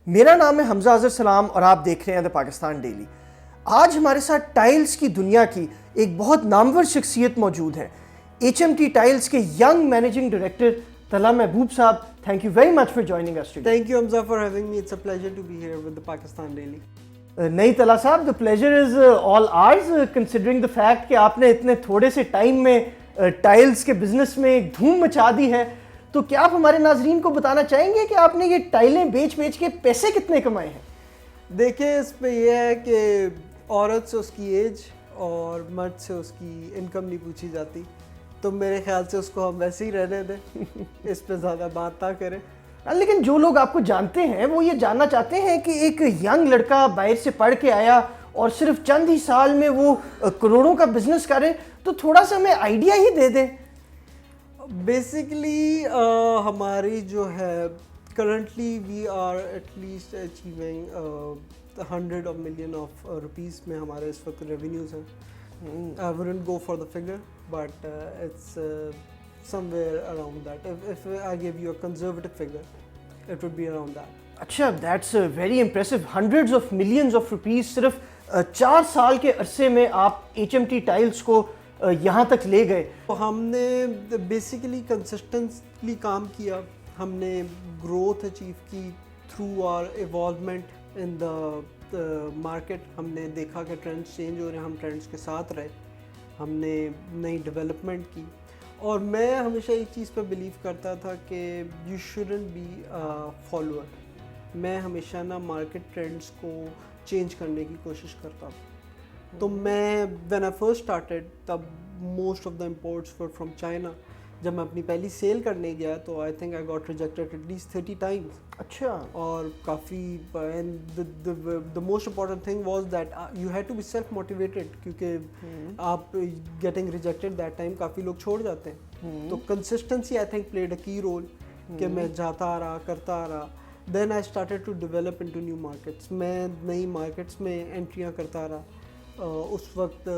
میرا نام ہے حمزہ اظہر سلام اور آپ دیکھ رہے ہیں دا پاکستان ڈیلی۔ آج ہمارے ساتھ ٹائلز کی دنیا کی ایک بہت نامور شخصیت موجود ہے، ایچ ایم ٹی ٹائلز کے young managing director Talha Mahboob صاحب۔ Thank you very much for joining us today. Thank you, Hamza, for having me. It's a pleasure to be here with the Pakistan Daily. نہیں طلحہ صاحب، دا pleasure is آل آرز considering the fact کہ آپ نے اتنے تھوڑے سے ٹائم میں ٹائلز کے بزنس میں ایک دھوم مچا دی ہے، تو کیا آپ ہمارے ناظرین کو بتانا چاہیں گے کہ آپ نے یہ ٹائلیں بیچ کے پیسے کتنے کمائے ہیں؟ دیکھیں، اس پہ یہ ہے کہ عورت سے اس کی ایج اور مرد سے اس کی انکم نہیں پوچھی جاتی، تو میرے خیال سے اس کو ہم ویسے ہی رہنے دیں، اس پہ زیادہ بات نہ کریں۔ لیکن جو لوگ آپ کو جانتے ہیں وہ یہ جاننا چاہتے ہیں کہ ایک ینگ لڑکا باہر سے پڑھ کے آیا اور صرف چند ہی سال میں وہ کروڑوں کا بزنس کرے، تو تھوڑا سا ہمیں آئیڈیا ہی دے دیں۔ بیسیکلی ہماری جو ہے currently we are at least achieving 100 million of rupees میں ہمارے اس وقت ریونیوز ہیں۔ I wouldn't go for the figure, but it's somewhere around that. If I give you a conservative figure, it would be around that. اچھا، that's very impressive. Hundreds of millions of rupees صرف 4 سال کے عرصے میں آپ H M T tiles کو یہاں تک لے گئے۔ ہم نے بیسیکلی کنسسٹنٹلی کام کیا، ہم نے گروتھ اچیو کی through our involvement in the market. ہم نے دیکھا کہ ٹرینڈس چینج ہو رہے ہیں، ہم ٹرینڈس کے ساتھ رہے، ہم نے نئی ڈیولپمنٹ کی، اور میں ہمیشہ ایک چیز پہ بلیو کرتا تھا کہ یو شوڈنٹ بی فالوور۔ میں ہمیشہ نا مارکیٹ ٹرینڈس کو چینج کرنے کی کوشش کرتا تھا۔ تو میں وین آئی فرسٹ اسٹارٹیڈ تب most of the imports were from China. جب میں اپنی پہلی سیل کرنے گیا تو I think I got rejected at least 30 times. اچھا، اور کافی the most important thing was that you had to be self motivated، کیونکہ آپ getting rejected that time کافی لوگ چھوڑ جاتے ہیں۔ تو consistency I think played a key role کہ میں جاتا آ رہا، کرتا آ رہا۔ then I started to develop into new markets، میں نئی مارکیٹس میں انٹریاں کرتا رہا۔ اس وقت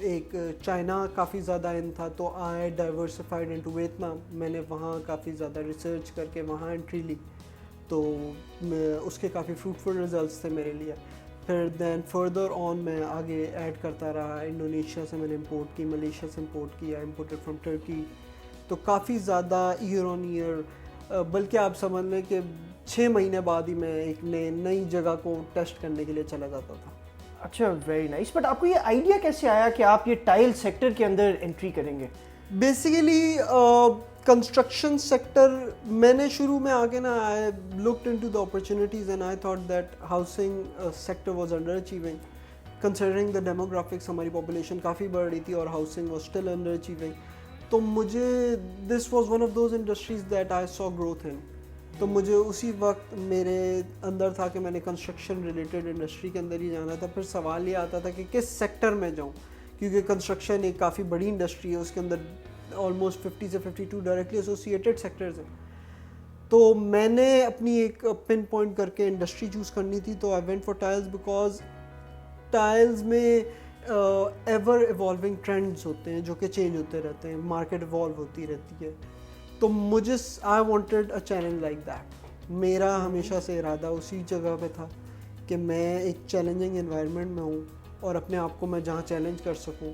ایک چائنا کافی زیادہ ان تھا، تو آئی ڈائیورسفائڈ انٹو ویتنام۔ میں نے وہاں کافی زیادہ ریسرچ کر کے وہاں انٹری لی، تو اس کے کافی فروٹفل ریزلٹس تھے میرے لیے۔ پھر دین فردر آن میں آگے ایڈ کرتا رہا۔ انڈونیشیا سے میں نے امپورٹ کی، ملیشیا سے امپورٹ کیا، امپورٹڈ فرام ٹرکی۔ تو کافی زیادہ ایئر آن ایئر، بلکہ آپ سمجھ لیں کہ 6 مہینے بعد ہی میں ایک نئی جگہ کو ٹیسٹ کرنے کے لیے چلا جاتا تھا۔ اچھا، ویری نائس۔ بٹ آپ کو یہ آئیڈیا کیسے آیا کہ آپ یہ ٹائل سیکٹر کے اندر انٹری کریں گے؟ بیسیکلی کنسٹرکشن سیکٹر میں نے شروع میں آگے نا I looked into the opportunities and I thought that housing sector was underachieving considering the demographics. ہماری پاپولیشن کافی بڑھ رہی تھی اور housing was still underachieving. تو مجھے this was one of those industries that I saw growth in. تو مجھے اسی وقت میرے اندر تھا کہ میں نے کنسٹرکشن ریلیٹڈ انڈسٹری کے اندر ہی جانا تھا۔ پھر سوال یہ آتا تھا کہ کس سیکٹر میں جاؤں، کیونکہ کنسٹرکشن ایک کافی بڑی انڈسٹری ہے، اس کے اندر آلموسٹ 50 سے 52 ڈائریکٹلی ایسوسیٹیڈ سیکٹرز ہیں۔ تو میں نے اپنی ایک پن پوائنٹ کر کے انڈسٹری چوز کرنی تھی، تو I went for tiles, because tiles میں ایور ایوالونگ ٹرینڈز ہوتے ہیں جو کہ چینج ہوتے رہتے ہیں، مارکیٹ ایوالو ہوتی رہتی ہے۔ تو مجھے I wanted a challenge like that. میرا ہمیشہ سے ارادہ اسی جگہ پہ تھا کہ میں ایک چیلنجنگ انوائرمنٹ میں ہوں اور اپنے آپ کو میں جہاں چیلنج کر سکوں،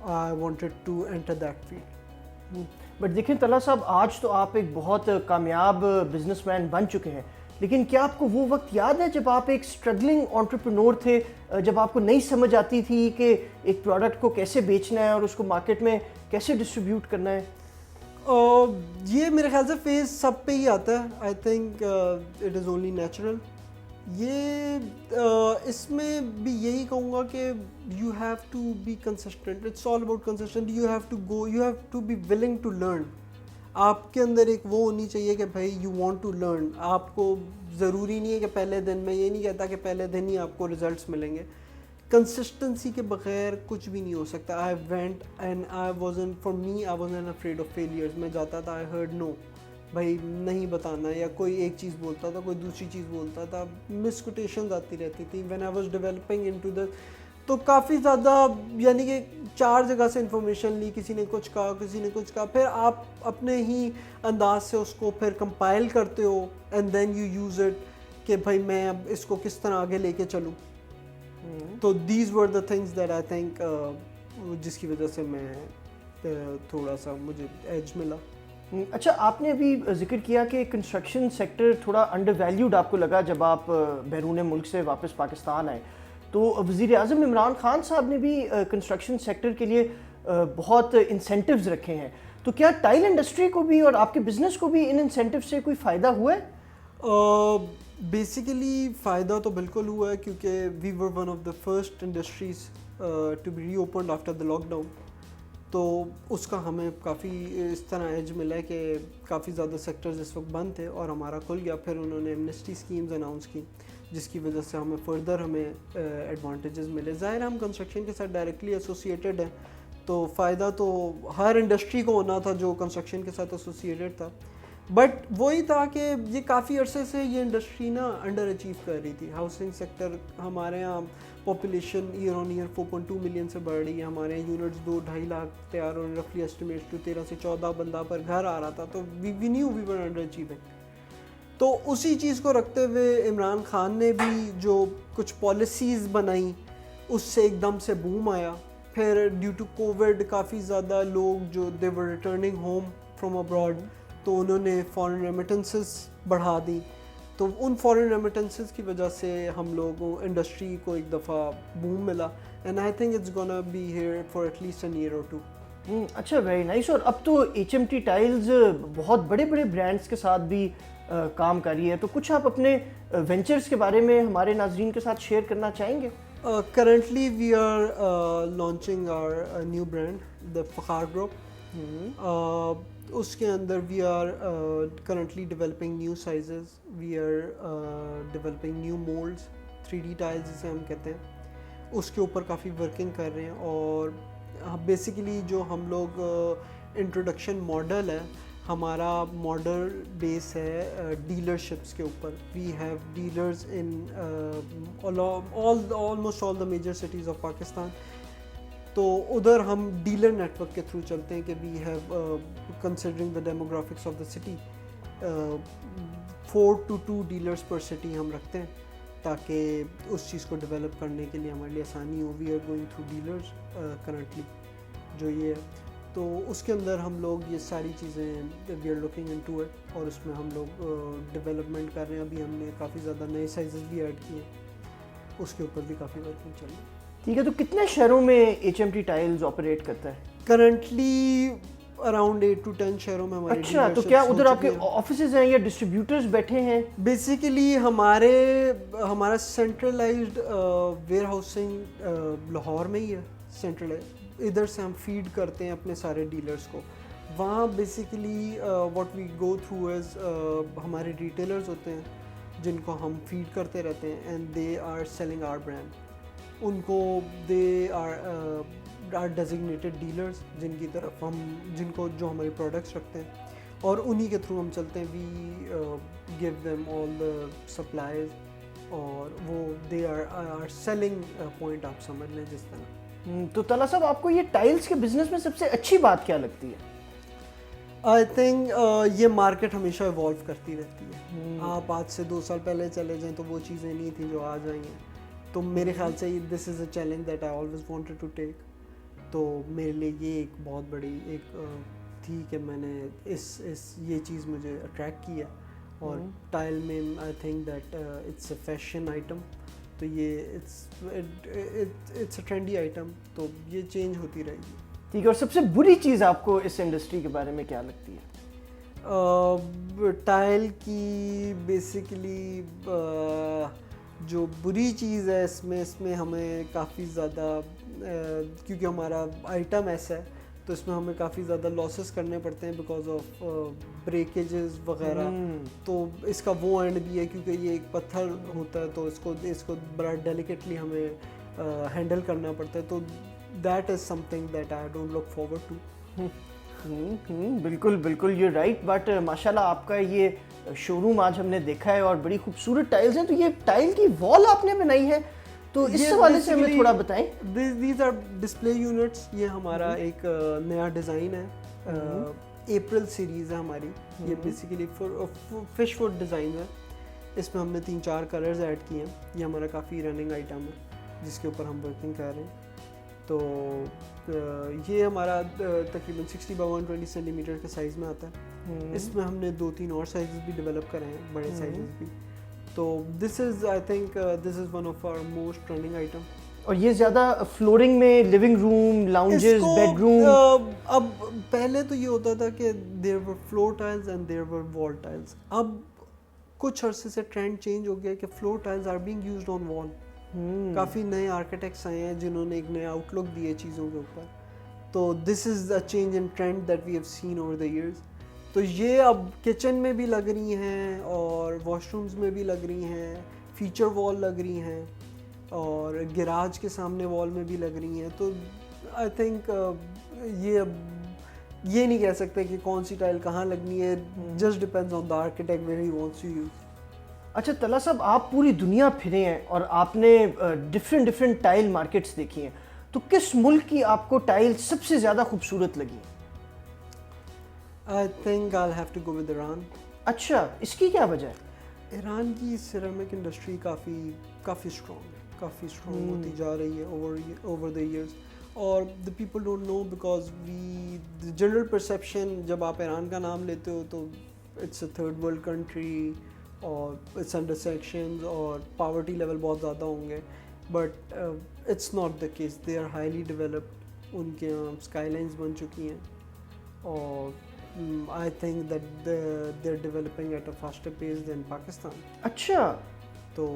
I wanted to enter that field. But دیکھیں طلحہ صاحب، آج تو آپ ایک بہت کامیاب بزنس مین بن چکے ہیں، لیکن کیا آپ کو وہ وقت یاد ہے جب آپ ایک اسٹرگلنگ انٹرپرینور تھے، جب آپ کو نہیں سمجھ آتی تھی کہ ایک پروڈکٹ کو کیسے بیچنا ہے اور اس کو مارکیٹ میں کیسے ڈسٹریبیوٹ کرنا ہے؟ یہ میرے خیال سے فیز سب پہ ہی آتا ہے۔ I think it is only natural. یہ اس میں بھی یہی کہوں گا کہ you have to be consistent, it's all about consistent. You have to go, you have to be willing to learn. آپ کے اندر ایک وہ ہونی چاہیے کہ بھائی یو وانٹ ٹو لرن۔ آپ کو ضروری نہیں ہے کہ پہلے دن، میں یہ نہیں کہتا کہ پہلے دن ہی آپ کو ریزلٹس ملیں گے۔ کنسسٹنسی کے بغیر کچھ بھی نہیں ہو سکتا۔ I went and I wasn't, for me I wasn't afraid of failures. میں جاتا تھا، آئی ہرڈ نو، بھائی نہیں بتانا، یا کوئی ایک چیز بولتا تھا، کوئی دوسری چیز بولتا تھا، مسکوٹیشنز آتی رہتی تھیں when I was developing into the. تو کافی زیادہ یعنی کہ 4 جگہ سے انفارمیشن لی، کسی نے کچھ کہا، کسی نے کچھ کہا، پھر آپ اپنے ہی انداز سے اس کو پھر کمپائل کرتے ہو and then you use it. کہ بھائی میں اب اس کو کس طرح آگے لے کے چلوں. تو these were the things that I think جس کی وجہ سے میں تھوڑا سا مجھے ایج ملا. اچھا آپ نے ابھی ذکر کیا کہ کنسٹرکشن سیکٹر تھوڑا انڈر ویلیوڈ آپ کو لگا جب آپ بیرون ملک سے واپس پاکستان آئے. تو وزیر اعظم عمران خان صاحب نے بھی کنسٹرکشن سیکٹر کے لیے بہت انسینٹیوز رکھے ہیں. تو کیا ٹائل انڈسٹری کو بھی اور آپ کے بزنس کو بھی ان انسینٹیو سے کوئی فائدہ ہوا ہے؟ بیسیکلی فائدہ تو بالکل ہوا ہے کیونکہ we were one of the first industries to be reopened after the lockdown. تو اس کا ہمیں کافی اس طرح ایج ملا ہے کہ کافی زیادہ سیکٹرز اس وقت بند تھے اور ہمارا کھل گیا. پھر انہوں نے ایمنسٹی اسکیمز اناؤنس کی جس کی وجہ سے ہمیں فردر ہمیں ایڈوانٹیجز ملے. ظاہر ہم کنسٹرکشن کے ساتھ ڈائریکٹلی ایسوسیٹیڈ ہیں تو فائدہ تو ہر انڈسٹری کو ہونا تھا جو کنسٹرکشن کے ساتھ ایسوسیٹیڈ تھا. بٹ وہی تھا کہ یہ کافی عرصے سے یہ انڈسٹری نا انڈر اچیو کر رہی تھی. ہاؤسنگ سیکٹر ہمارے یہاں پاپولیشن ایئر آن ایئر 4.2 ملین سے بڑھ رہی ہے. ہمارے یونٹس 2-2.5 لاکھ تیار اور رفلی اسٹیمیٹ ٹو 13 سے 14 بندہ پر گھر آ رہا تھا. تو we knew we were underachieving. تو اسی چیز کو رکھتے ہوئے عمران خان نے بھی جو کچھ پالیسیز بنائیں اس سے ایک دم سے بوم آیا. پھر ڈیو ٹو کووڈ کافی زیادہ لوگ جو دے ور ریٹرننگ ہوم فرام ابراڈ تو انہوں نے فارن ریمیٹنسز بڑھا دی. تو ان فارن ریمیٹنسز کی وجہ سے ہم لوگوں انڈسٹری کو ایک دفعہ بوم ملا. And I think it's gonna be here for at least an year or two. اچھا ویری نائس. اور اب تو ایچ ایم ٹی ٹائلز بہت بڑے بڑے برانڈس کے ساتھ بھی کام کر رہی ہے. تو کچھ آپ اپنے وینچرز کے بارے میں ہمارے ناظرین کے ساتھ شیئر کرنا چاہیں گے؟ Currently we are launching our new brand, the Fakhar Group. اس کے اندر we are currently developing new sizes, we are developing new molds, 3D tiles جسے ہم کہتے ہیں, اس کے اوپر کافی ورکنگ کر رہے ہیں. اور بیسیکلی جو ہم لوگ انٹروڈکشن ماڈل ہے ہمارا ماڈل بیس ہے ڈیلرشپس کے اوپر. We have dealers in almost all the major cities of Pakistan. تو ادھر ہم ڈیلر نیٹ ورک کے تھرو چلتے ہیں کہ we have considering the demographics of the city 4 to 2 dealers per city ہم رکھتے ہیں تاکہ اس چیز کو ڈیولپ کرنے کے لیے ہمارے لیے آسانی ہو. We are going through dealers currently جو یہ ہے. تو اس کے اندر ہم لوگ یہ ساری چیزیں we are looking into it اور اس میں ہم لوگ ڈیولپمنٹ کر رہے ہیں. ابھی ہم نے کافی زیادہ نئے سائزز بھی ایڈ کیے ہیں, اس کے اوپر بھی کافی ورکنگ چل رہی ہے. ٹھیک ہے. تو کتنے شہروں میں H M T tiles operate کرتا ہے؟ کرنٹلی اراؤنڈ 8 to 10 شہروں میں ہمارے. اچھا, تو کیا ادھر آپ کے آفیسز ہیں یا ڈسٹریبیوٹرز بیٹھے ہیں؟ بیسیکلی ہمارا سینٹرلائزڈ ویئر ہاؤسنگ لاہور میں ہی ہے. سینٹرلائز ادھر سے ہم فیڈ کرتے ہیں اپنے سارے ڈیلرز کو. وہاں basically what we go through is ہمارے ریٹیلرز ہوتے ہیں جن کو ہم فیڈ کرتے رہتے ہیں and they are selling our brand. ان کو دے آر ڈیزگنیٹڈ ڈیلرز جن کی طرف ہم جو ہماری پروڈکٹس رکھتے ہیں اور انہی کے تھرو ہم چلتے ہیں. وی گیو دیم آل دا سپلائز اور وہ دے آر سیلنگ پوائنٹ آپ سمجھ لیں جس طرح. تو طلحہ صاحب آپ کو یہ ٹائلز کے بزنس میں سب سے اچھی بات کیا لگتی ہے؟ آئی تھنک یہ مارکیٹ ہمیشہ ایوالو کرتی رہتی ہے. آپ آج سے 2 سال پہلے چلے جائیں تو وہ چیزیں نہیں تھیں جو آج آئی ہیں. تو میرے خیال سے this is a challenge that I always wanted to take. تو میرے لیے یہ ایک بہت بڑی ایک تھی کہ میں نے یہ چیز مجھے اٹریکٹ کیا. اور ٹائل میں I think that it's a fashion item. تو یہ اٹس اے ٹرینڈی آئٹم. تو یہ چینج ہوتی رہے گی. ٹھیک ہے. اور سب سے بری چیز آپ کو اس انڈسٹری کے بارے میں کیا لگتی ہے؟ ٹائل کی بیسیکلی جو بری چیز ہے اس میں ہمیں کافی زیادہ کیونکہ ہمارا آئٹم ایسا ہے تو اس میں ہمیں کافی زیادہ لاسز کرنے پڑتے ہیں بیکاز آف بریکیجز وغیرہ. تو اس کا وہ اینڈ بھی ہے کیونکہ یہ ایک پتھر ہوتا ہے تو اس کو بڑا ڈیلیکیٹلی ہمیں ہینڈل کرنا پڑتا ہے. تو that is something that I don't look forward to. بالکل بالکل یو رائٹ. بٹ ماشاء اللہ آپ کا یہ شو روم آج ہم نے دیکھا ہے اور بڑی خوبصورت ٹائلز ہیں. تو یہ ٹائل کی وال آپ نے بنائی ہے تو اس حوالے سے ہمیں تھوڑا بتائیں. These are display units. یہ ہمارا ایک نیا ڈیزائن ہے. اپریل سیریز ہے ہماری. یہ بیسیکلی فش فوڈ ڈیزائن ہے. اس میں ہم نے 3-4 کلرز ایڈ کیے ہیں. یہ ہمارا کافی رننگ آئٹم ہے جس کے اوپر ہم ورکنگ کر رہے ہیں. تو یہ ہمارا تقریباً 60x120 سینٹی میٹر کے سائز میں آتا ہے. اس میں ہم نے 2-3 اور سائزز بھی ڈیولپ کرے ہیں, بڑے سائزز بھی. تو this is I think this is one of our most running item. اور یہ زیادہ فلورنگ میں لیونگ روم, لاؤنجز, بیڈ روم. اب پہلے تو یہ ہوتا تھا کہ دیر ور فلور ٹائلز اینڈ دیر ور وال ٹائلز. اب کچھ عرصے سے ٹرینڈ چینج ہو گیا کہ floor tiles are being used on wall. کافی نئے آرکیٹیکٹس آئے ہیں جنہوں نے ایک نیا آؤٹ لک دی ہے چیزوں کے اوپر. تو this is a change in trend that we have seen over the years. تو یہ اب کچن میں بھی لگ رہی ہیں اور واش رومز میں بھی لگ رہی ہیں, فیچر وال لگ رہی ہیں, اور گراج کے سامنے وال میں بھی لگ رہی ہیں. تو آئی تھنک یہ اب یہ نہیں کہہ سکتے کہ کون سی ٹائل کہاں لگنی ہے. Just depends on the architect where he wants to use. اچھا طلحہ صاحب, آپ پوری دنیا پھرے ہیں اور آپ نے ڈفرینٹ ٹائل مارکیٹس دیکھی ہیں, تو کس ملک کی آپ کو ٹائل سب سے زیادہ خوبصورت لگی؟ I think I have to go with Iran. اچھا, اس کی کیا وجہ ہے؟ ایران کی سیرامک انڈسٹری کافی اسٹرانگ ہوتی جا رہی ہے اوور دا ایئرز. اور the people don't know because general perception جب آپ ایران کا نام لیتے ہو تو it's a third world country اور اٹس انڈر سیکشنز اور پاورٹی لیول بہت زیادہ ہوں گے. But it's not the case. They are highly developed. ان کے یہاں اسکائی لائنس بن چکی ہیں اور I think that they're developing at a faster pace than Pakistan. اچھا, تو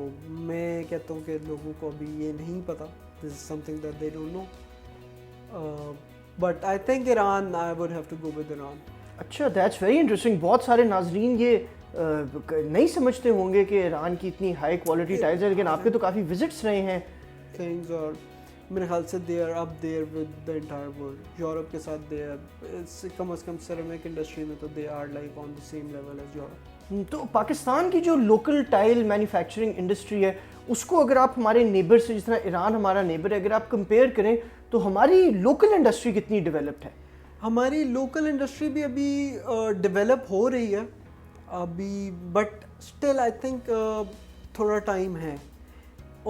میں کہتا ہوں کہ لوگوں کو ابھی یہ نہیں پتا. This is something that they don't know. But I think Iran, I would have to go with Iran. اچھا, that's very interesting. بہت سارے ناظرین یہ نہیں سمجھتے ہوں گے کہ ایران کی اتنی ہائی کوالٹی ٹائلز ہیں, لیکن آپ کے تو کافی وزٹس رہے ہیں. Things are میرے خیال سے they are up there with the entire world. Europe کے ساتھ دے آر کم از کم سیرامک انڈسٹری میں تو they are like on the same level as Europe. تو پاکستان کی جو لوکل ٹائل مینوفیکچرنگ انڈسٹری ہے اس کو اگر آپ ہمارے نیبر سے, جس طرح ایران ہمارا نیبر ہے, اگر آپ کمپیئر کریں تو ہماری لوکل انڈسٹری کتنی ڈیولپڈ ہے؟ ہماری لوکل انڈسٹری بھی ابھی ڈیولپ ہو رہی ہے ابھی, بٹ اسٹل آئی تھنک تھوڑا ٹائم ہے.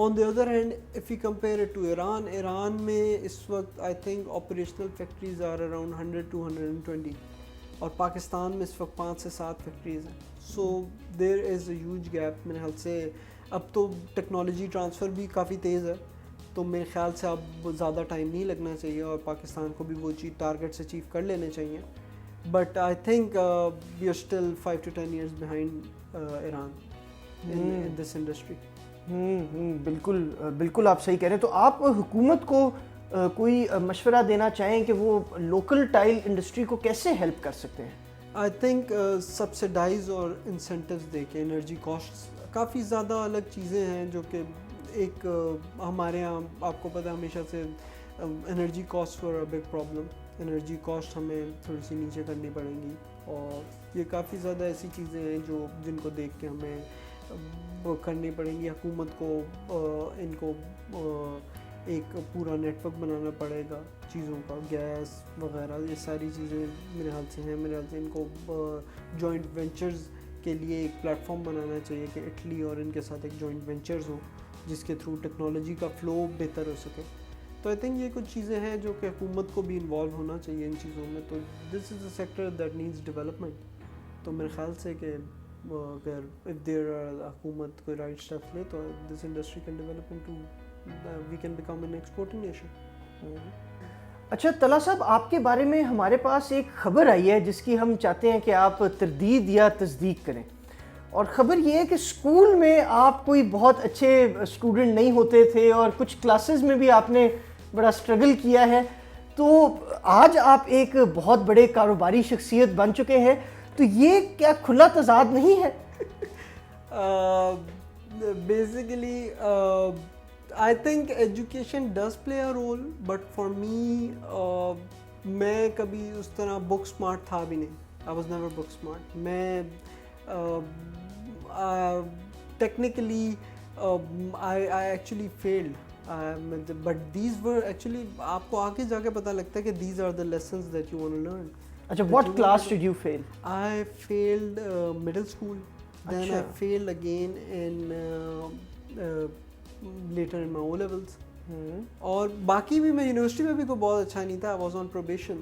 On the other hand, if we compare it to Iran, Iran میں اس وقت I think operational factories are around 100 to 120 اور پاکستان میں اس وقت 5 سے 7 فیکٹریز ہیں. So there is a huge gap. میرے خیال سے اب تو ٹیکنالوجی ٹرانسفر بھی کافی تیز ہے, تو میرے خیال سے اب زیادہ ٹائم نہیں لگنا چاہیے اور پاکستان کو بھی وہ چیز ٹارگیٹس اچیو کر لینے چاہیے. But I think we are still 5 to 10 years behind Iran in this industry. بالکل آپ صحیح کہہ رہے ہیں. تو آپ حکومت کو کوئی مشورہ دینا چاہیں کہ وہ لوکل ٹائل انڈسٹری کو کیسے ہیلپ کر سکتے ہیں؟ آئی تھنک سبسڈائز اور انسینٹیوز دے کے. انرجی کاسٹس کافی زیادہ الگ چیزیں ہیں جو کہ ایک ہمارے یہاں آپ کو پتہ ہے ہمیشہ سے energy cost for a big problem. Energy cost ہمیں تھوڑی سی نیچے کرنی پڑیں گی, اور یہ کافی زیادہ ایسی چیزیں ہیں جو جن کو دیکھ کے ہمیں کرنی پڑیں گی. حکومت کو ان کو ایک پورا نیٹ ورک بنانا پڑے گا چیزوں کا, گیس وغیرہ یہ ساری چیزیں میرے خیال سے ہیں. میرے خیال سے ان کو جوائنٹ وینچرز کے لیے ایک پلیٹ فارم بنانا چاہیے کہ اٹلی اور ان کے ساتھ ایک جوائنٹ وینچرز ہوں جس کے تھرو ٹیکنالوجی کا فلو بہتر ہو سکے. تو آئی تھنک یہ کچھ چیزیں ہیں جو کہ حکومت کو بھی انوالو ہونا چاہیے ان چیزوں میں. تو this is a sector that needs development. تو میرے خیال سے کہ اگر اف دیر حکومت کوئی رائٹ اسٹیپس لے تو this industry can develop into we can become an exporting nation. اچھا طلحہ صاحب, آپ کے بارے میں ہمارے پاس ایک خبر آئی ہے جس کی ہم چاہتے ہیں کہ آپ تردید یا تصدیق کریں. اور خبر یہ ہے کہ اسکول میں آپ کوئی بہت اچھے اسٹوڈنٹ نہیں ہوتے تھے اور کچھ کلاسز میں بھی آپ نے بڑا اسٹرگل کیا ہے. تو آج آپ ایک بہت بڑے کاروباری شخصیت بن چکے ہیں, تو یہ کیا کھلا تضاد نہیں ہے؟ Basically I think education does play a role, but for me میں کبھی اس طرح بک اسمارٹ تھا بھی نہیں. I was never book smart. میں technically I actually failed, but these were actually آپ کو آگے جا کے پتہ لگتا ہے کہ these are the lessons that you want to learn. اچھا, what class did you fail? I failed middle school. then I failed again in later in my O levels. اور باقی بھی میں یونیورسٹی میں بھی کوئی بہت اچھا نہیں تھا. I was on probation.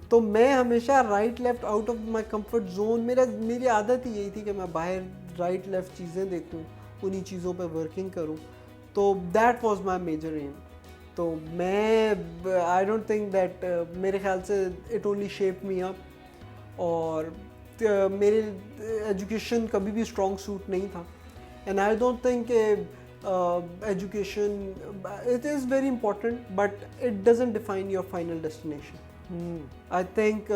تو میں ہمیشہ right left out of my comfort zone, میری عادت ہی یہی تھی کہ میں باہر رائٹ لیفٹ چیزیں دیکھوں, انہی چیزوں پہ ورکنگ کروں. تو that was my major aim. تو میں آئی ڈونٹ تھنک دیٹ, میرے خیال سے it only shape me up. اور میرے ایجوکیشن کبھی بھی اسٹرانگ سوٹ نہیں تھا. اینڈ آئی ڈونٹ تھنک کہ education, it is very important, but it doesn't define your final destination. I think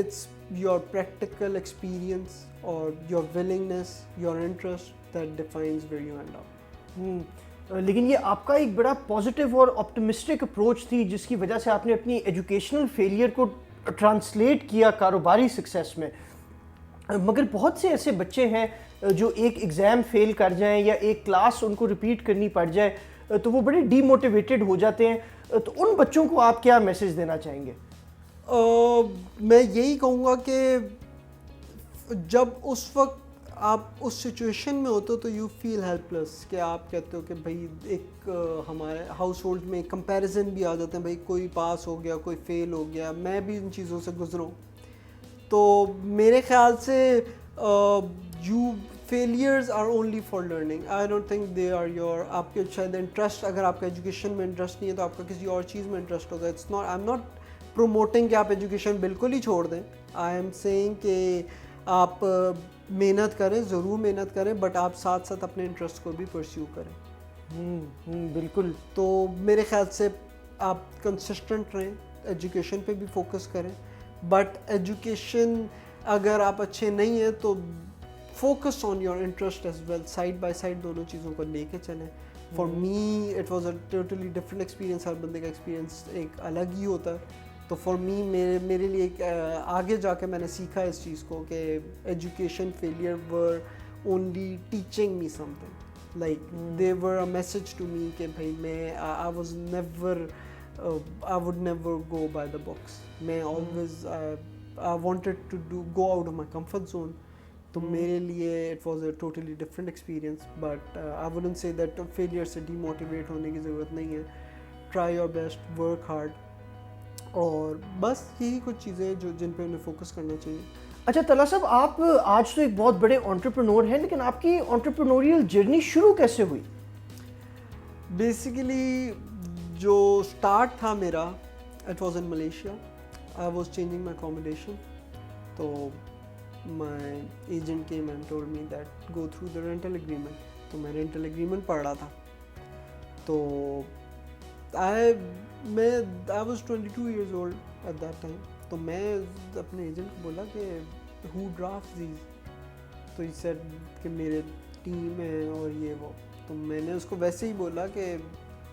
it's your practical experience or your willingness, your interest that defines where you end up. لیکن یہ آپ کا ایک بڑا positive اور optimistic approach تھی جس کی وجہ سے آپ نے اپنی ایجوکیشنل فیلئر کو ٹرانسلیٹ کیا کاروباری سکسیس میں. مگر بہت سے ایسے بچے ہیں جو ایک ایگزام فیل کر جائیں یا ایک کلاس ان کو ریپیٹ کرنی پڑ جائے تو وہ بڑے ڈی موٹیویٹڈ ہو جاتے ہیں. تو ان بچوں کو آپ کیا میسج دینا چاہیں گے؟ میں یہی کہوں گا کہ جب اس وقت آپ اس سچویشن میں ہوتے ہو تو یو فیل ہیلپ لیس, کہ آپ کہتے ہو کہ بھائی ایک ہمارے ہاؤس ہولڈ میں کمپیریزن بھی آ جاتے ہیں, بھائی کوئی پاس ہو گیا, کوئی فیل ہو گیا, میں بھی ان چیزوں سے گزرا ہوں. تو میرے خیال سے failures are only for learning. I don't think they are your, آپ کے شاید انٹرسٹ, اگر آپ کا ایجوکیشن میں انٹرسٹ نہیں ہے تو آپ کا کسی اور چیز میں انٹرسٹ ہوگا. It's not, I'm not promoting کہ آپ ایجوکیشن بالکل ہی چھوڑ دیں. I am saying کہ آپ محنت کریں, ضرور محنت کریں, بٹ آپ ساتھ ساتھ اپنے انٹرسٹ کو بھی پرسیو کریں. بالکل. تو میرے خیال سے آپ کنسسٹنٹ رہیں, ایجوکیشن پہ بھی فوکس کریں, بٹ ایجوکیشن اگر آپ اچھے نہیں ہیں تو focus on your interest as well, side by side دونوں چیزوں کو لے کے چلیں. For me it was a totally different experience, ہر بندے کا ایکسپیرینس ایک الگ ہی ہوتا ہے. تو فار می میرے لیے ایک آگے جا کے میں نے سیکھا اس چیز کو کہ education failure were only teaching me something, like they were a message to me کہ بھائی میں I was never, I would never go by the box. میں always I wanted to go out of my comfort zone. تو میرے لیے it was a totally different experience, but I wouldn't say that failure سے demotivate ہونے کی ضرورت نہیں ہے. Try your best, work hard, اور بس یہی کچھ چیزیں جو جن پہ انہیں فوکس کرنا چاہیے. اچھا طلحہ صاحب, آپ آج تو ایک بہت بڑے انٹرپرینور ہیں, لیکن آپ کی انٹرپرینوریل جرنی شروع کیسے ہوئی؟ بیسیکلی جو اسٹارٹ تھا میرا, it was in Malaysia. I was changing my accommodation. So my agent came and told me that go through the rental agreement. تو میں rental agreement پڑھ رہا تھا. تو I was 22 years old at that time. تو میں اپنے agent کو بولا کہ who drafts these? تو he said کہ میرے ٹیم ہے اور یہ وہ. تو میں نے اس کو ویسے ہی بولا کہ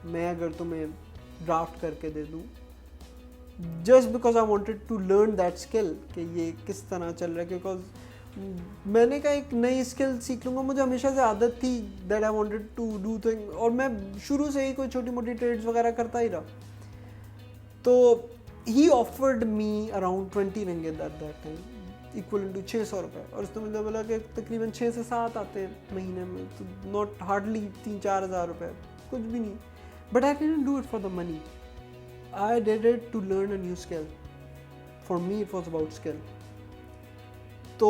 میں اگر تمہیں ڈرافٹ کر کے دے دوں, just because I wanted to learn that skill کہ یہ کس طرح چل رہا ہے, because میں نے کہا ایک نئی اسکل سیکھ لوں گا. مجھے ہمیشہ سے عادت تھی that I wanted to do things, اور میں شروع سے ہی کوئی چھوٹی موٹی ٹریڈز وغیرہ کرتا ہی رہا. تو he offered me around 20 ringgit at that time, equivalent to 600 روپے, اور اس نے مجھے بولا کہ تقریباً 6 سے 7 آتے ہیں مہینے میں, تو not hardly 3-4 ہزار روپے, کچھ بھی نہیں. But I didn't do it for the money. I did it to learn a new skill. For me it was about skill. تو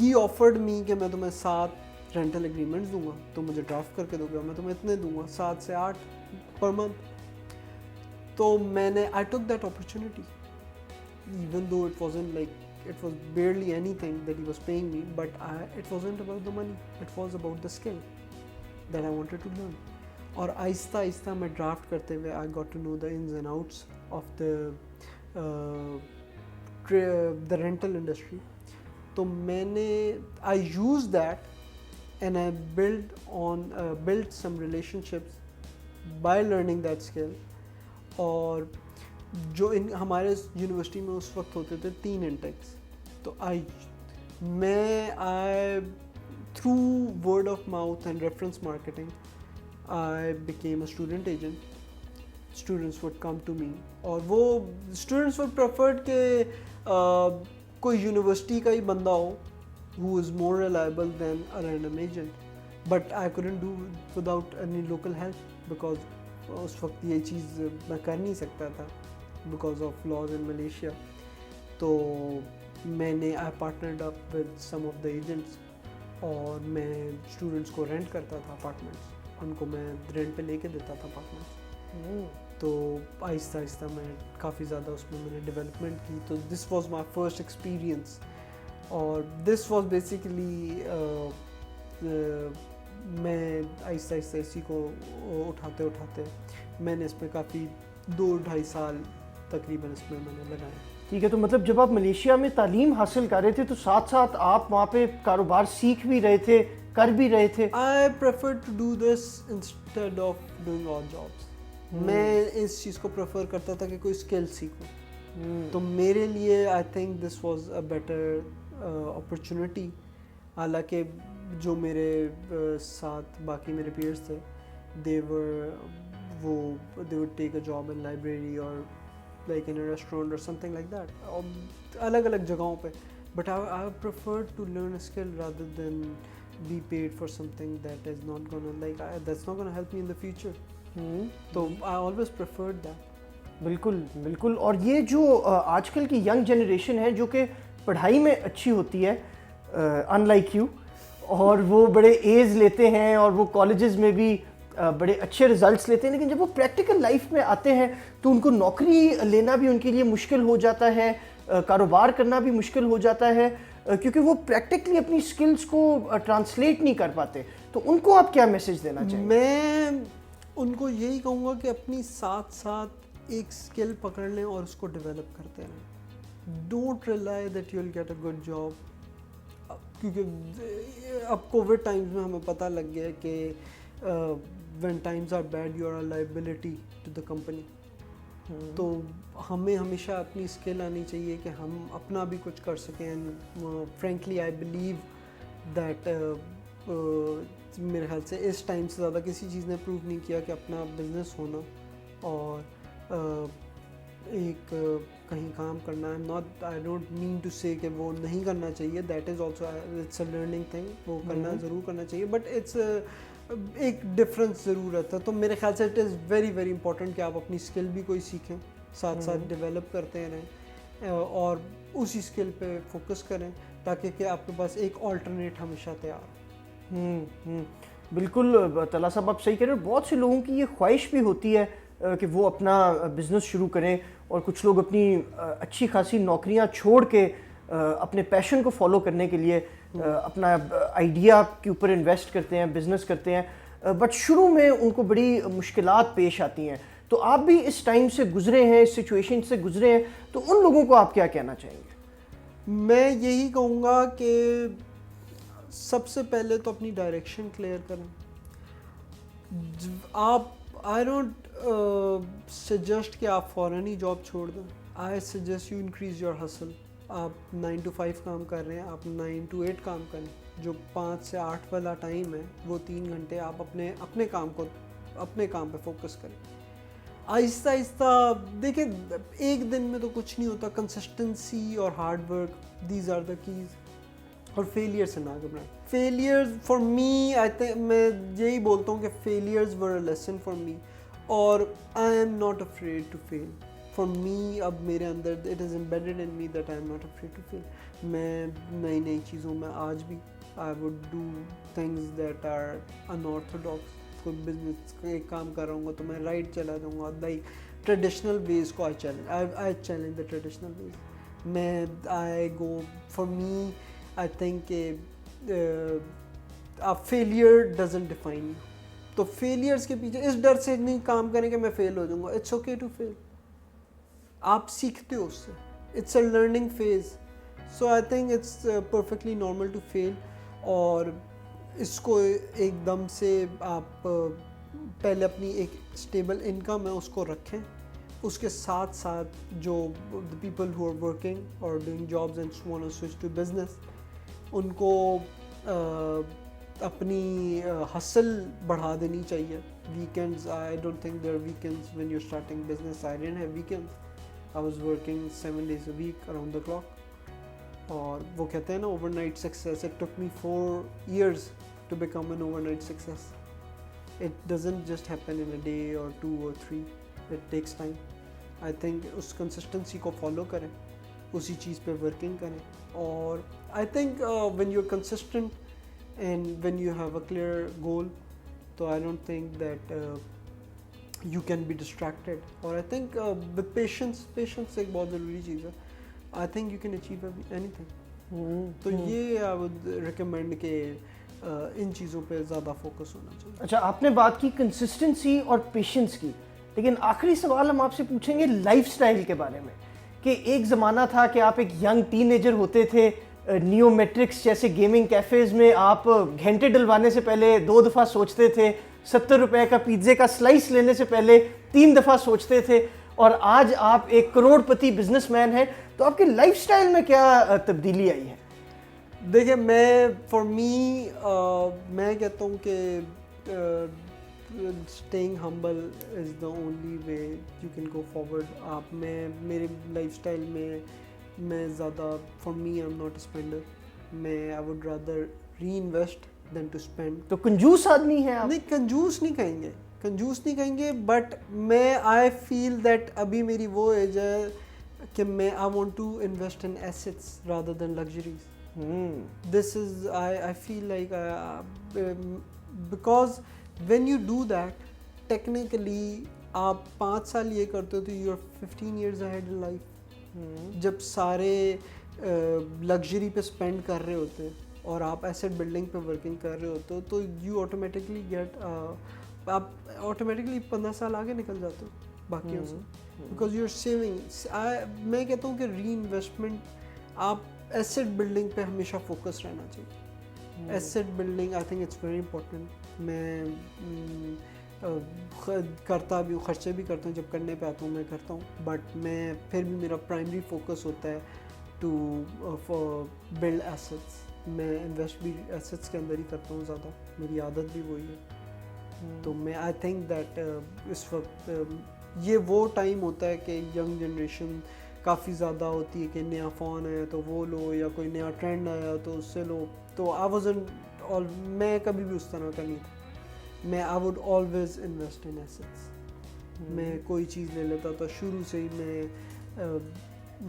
he offered me کہ میں تمہیں 7 rental agreements دوں گا, تو مجھے ڈرافٹ کر کے دو گا, میں تمہیں اتنے دوں گا, 7 سے 8 per month. تو میں نے I took that opportunity, even though it wasn't like, it was barely anything that he was paying me, but it wasn't about the money, it was about the skill that I wanted to learn. اور آہستہ آہستہ میں draft کرتے ہوئے I got to know the ins and outs of the rental industry. تو میں نے I used that and I built some relationships by learning that skill. اور جو ہمارے یونیورسٹی میں اس وقت ہوتے تھے 3 انٹیکس, تو میں through word of mouth and reference marketing I became a student agent. Students would come to me, اور وہ students would prefer کہ کوئی یونیورسٹی کا ہی بندہ ہو who is more reliable than a random agent. But I couldn't do it without any local help because اس وقت یہ چیز میں کر نہیں سکتا تھا because of laws in Malaysia. تو میں نے I partnered up with some of the agents اور میں اسٹوڈنٹس کو رینٹ کرتا تھا اپارٹمنٹس, ان کو میں رینٹ پہ لے کے دیتا تھا اپارٹمنٹس. تو آہستہ آہستہ میں کافی زیادہ اس میں نے ڈیولپمنٹ کی. تو this was my first experience اور دس واز بیسیکلی میں آہستہ آہستہ اسی کو اٹھاتے اٹھاتے میں نے اس میں کافی 2-2.5 سال تقریباً اس میں نے لگائے. ٹھیک ہے, تو مطلب جب آپ ملیشیا میں تعلیم حاصل کر رہے تھے تو ساتھ ساتھ آپ وہاں پہ کاروبار سیکھ بھی رہے تھے, کر بھی رہے تھے. I prefer to do this instead of doing odd jobs. میں اس چیز کو پریفر کرتا تھا کہ کوئی اسکل سیکھوں. تو میرے لیے آئی think this was a better opportunity. حالانکہ جو میرے ساتھ باقی میرے پیئرس تھے they would take a job in library or like in a restaurant or something like that, الگ الگ جگہوں پہ. But I prefer to learn a skill rather than be paid for something that is not gonna that's not gonna help me in the future. تو I always preferred that. بالکل بالکل. اور یہ جو آج کل کی ینگ جنریشن ہے جو کہ پڑھائی میں اچھی ہوتی ہے ان لائک یو, اور وہ بڑے ایز لیتے ہیں اور وہ کالجز میں بھی بڑے اچھے رزلٹس لیتے ہیں, لیکن جب وہ پریکٹیکل لائف میں آتے ہیں تو ان کو نوکری لینا بھی ان کے لیے مشکل ہو جاتا ہے, کاروبار کرنا بھی مشکل ہو جاتا ہے, کیونکہ وہ پریکٹیکلی اپنی سکلز کو ٹرانسلیٹ نہیں کر پاتے. تو ان کو آپ کیا میسج دینا چاہیں گے؟ میں ان کو یہی کہوں گا کہ اپنی ساتھ ساتھ ایک سکل پکڑ لیں اور اس کو ڈیولپ کرتے رہیں. Don't rely that you will get a good job. کیونکہ اب کووڈ ٹائمز میں ہمیں پتہ لگ گیا کہ when times are bad you are a liability to the company. تو ہمیں ہمیشہ اپنی اسکل آنی چاہیے کہ ہم اپنا بھی کچھ کر سکیں. فرینکلی آئی بلیو دیٹ میرے خیال سے اس ٹائم سے زیادہ کسی چیز نے پروو نہیں کیا کہ اپنا بزنس ہونا اور ایک کہیں کام کرنا. آئی ڈونٹ مین ٹو سے کہ وہ نہیں کرنا چاہیے, that is also it's a learning thing, وہ کرنا ضرور کرنا چاہیے, بٹ اٹس ایک ڈفرینس ضرور رہتا ہے. تو میرے خیال سے it is very very important کہ آپ اپنی اسکل بھی کوئی سیکھیں, ساتھ ساتھ ڈیولپ کرتے رہیں اور اسی اسکل پہ فوکس کریں تاکہ کہ آپ کے پاس ایک آلٹرنیٹ ہمیشہ تیار ہو. بالکل طلحہ صاحب آپ صحیح کہہ رہے ہیں. بہت سے لوگوں کی یہ خواہش بھی ہوتی ہے کہ وہ اپنا بزنس شروع کریں, اور کچھ لوگ اپنی اچھی خاصی نوکریاں چھوڑ کے اپنے پیشن کو فالو کرنے کے لیے اپنا آئیڈیا کے اوپر انویسٹ کرتے ہیں, بزنس کرتے ہیں, بٹ شروع میں ان کو بڑی مشکلات پیش آتی ہیں. تو آپ بھی اس ٹائم سے گزرے ہیں, اس سچویشن سے گزرے ہیں, تو ان لوگوں کو آپ کیا کہنا چاہیں گے؟ میں یہی کہوں گا کہ سب سے پہلے تو اپنی ڈائریکشن کلیئر کریں. آپ آئی ڈونٹ سجیسٹ کہ آپ فوراً ہی جاب چھوڑ دیں. I suggest you increase your hassle. آپ 9 to 5 کام کر رہے ہیں, آپ 9 to 8 کام کریں. جو 5 سے 8 والا ٹائم ہے وہ 3 گھنٹے آپ اپنے کام پہ فوکس کریں. آہستہ آہستہ دیکھیں, ایک دن میں تو کچھ نہیں ہوتا. کنسسٹنسی اور hard work, these are the keys. اور فیلئر سے نہ گھبرائیں. فیلئرز فار می میں یہی بولتا ہوں کہ failures were a lesson for me, اور I am not afraid to fail. For me اب میرے اندر it is embedded in me that I am not afraid to fail. میں نئی چیزوں میں آج بھی I would do things that are unorthodox. کوئی بزنس ایک کام کر رہا ہوں گا تو میں رائٹ چلا جاؤں گا. لائک ٹریڈیشنل ویز کو آئی چیلنج دا ٹریڈیشنل ویز. میں I go for me I think کہ فیلئر ڈزنٹ ڈیفائن یو. تو فیلئرس کے پیچھے اس ڈر سے نہیں کام کریں کہ میں فیل ہو جاؤں گا. It's okay to fail. آپ سیکھتے ہو اس سے. It's a learning phase. So I think it's perfectly normal to fail. اور اس کو ایک دم سے آپ پہلے اپنی ایک اسٹیبل انکم ہے اس کو رکھیں. اس کے ساتھ ساتھ جو the people who are working or doing jobs and want to switch to business, ان کو اپنی ہسل بڑھا دینی چاہیے. weekends, I don't think there are weekends when you're starting business. I didn't have weekends. I was working 7 days a week around the clock. اور وہ کہتے ہیں نا over night success, it took me 4 years to become an overnight success. It doesn't just happen in a day or 2 or 3. It takes time. I think اس consistency کو follow کریں, اسی چیز پہ working کریں, اور I think when you're consistent and when you have a clear goal, so I don't think that you can be distracted. اور I think with patience ایک بہت ضروری چیز ہے. I think you can achieve anything. تو یہ I would recommend کہ ان چیزوں پہ زیادہ فوکس ہونا چاہیے. اچھا, آپ نے بات کی کنسسٹنسی اور پیشنس کی, لیکن آخری سوال ہم آپ سے پوچھیں گے لائف سٹائل کے بارے میں, کہ ایک زمانہ تھا کہ آپ ایک ینگ ٹین ایجر ہوتے تھے, نیو میٹرکس جیسے گیمنگ کیفیز میں آپ گھنٹے ڈلوانے سے پہلے 2 دفعہ سوچتے تھے, 70 روپے کا پیزے کا سلائس لینے سے پہلے 3 دفعہ سوچتے تھے, اور آج آپ ایک کروڑ پتی بزنس مین ہیں. تو آپ کی لائف سٹائل میں کیا تبدیلی آئی ہے؟ دیکھیں, فار می میں کہتا ہوں کہ staying humble is the only way you can go forward. آپ میرے لائف اسٹائل میں زیادہ, for me I am not a spender. میں I would rather reinvest than to spend. تو کنجوس آدمی ہیں آپ؟ نہیں, کنجوس نہیں کہیں گے, بٹ میں آئی فیل دیٹ ابھی میری وہ ایج ہے کہ میں I want to invest in assets rather than luxuries. This is I feel like because when you do that, technically آپ 5 سال یہ کرتے ہو تو you are 15 years ahead in life. جب سارے لگژری پہ اسپینڈ کر رہے ہوتے اور آپ ایسٹ بلڈنگ پہ ورکنگ کر رہے ہوتے ہو, تو یو آٹومیٹکلی آپ آٹومیٹکلی 15 سال آگے نکل جاتے ہو باقیوں سے, بیکاز یو آر سیونگ. میں کہتا ہوں کہ ری انویسٹمنٹ, آپ ایسٹ بلڈنگ پہ ہمیشہ فوکس رہنا چاہیے. Asset building I think it's very important. میں کرتا بھی ہوں, خرچے بھی کرتا ہوں, جب کرنے پہ آتا ہوں میں کرتا ہوں, بٹ میں پھر بھی میرا پرائمری فوکس ہوتا ہے ٹو بلڈ ایسٹس. میں انویسٹ بھی ایسٹس کے اندر ہی کرتا ہوں زیادہ, میری عادت بھی وہی ہے. تو میں آئی تھنک دیٹ اس وقت یہ وہ ٹائم ہوتا ہے کہ ینگ جنریشن کافی زیادہ ہوتی ہے کہ نیا فون آیا تو وہ لو, یا کوئی نیا ٹرینڈ آیا تو اس سے لو. تو میں کبھی بھی اس طرح کا نہیں تھا. میں I would always invest in assets. میں کوئی چیز لے لیتا تھا شروع سے ہی, میں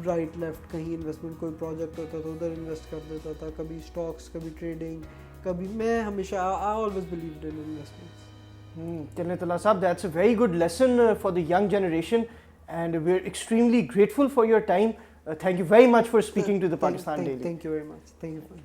رائٹ لیفٹ کہیں انویسٹمنٹ, کوئی پروجیکٹ ہوتا تھا ادھر انویسٹ کر دیتا تھا, کبھی اسٹاکس, کبھی ٹریڈنگ, کبھی. میں ہمیشہ I always believed in investments. چلیں طلعت صاحب, that's a very good lesson for the young generation, and we're extremely grateful for your time. Thank you very much for speaking to the Pakistan Daily. Thank you very much. Thank you.